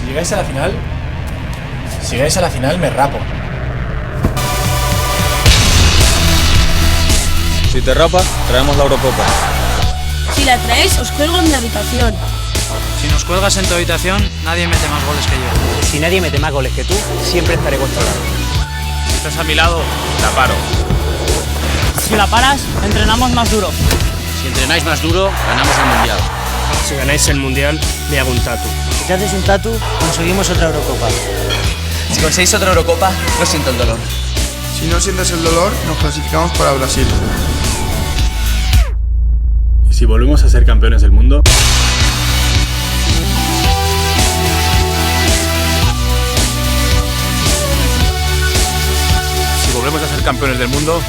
Si llegáis a la final me rapo. Si te rapas, traemos la Eurocopa. Si la traéis, os cuelgo en mi habitación. Si nos cuelgas en tu habitación, nadie mete más goles que yo. Si nadie mete más goles que tú, siempre estaré controlado. Si estás a mi lado, la paro. Si la paras, entrenamos más duro. Si entrenáis más duro, ganamos el Mundial. Si ganáis el Mundial, me hago un tatu. Si te haces un tatu, conseguimos otra Eurocopa. Si conseguís otra Eurocopa, no siento el dolor. Si no sientes el dolor, nos clasificamos para Brasil. ¿Y si volvemos a ser campeones del mundo? Si volvemos a ser campeones del mundo,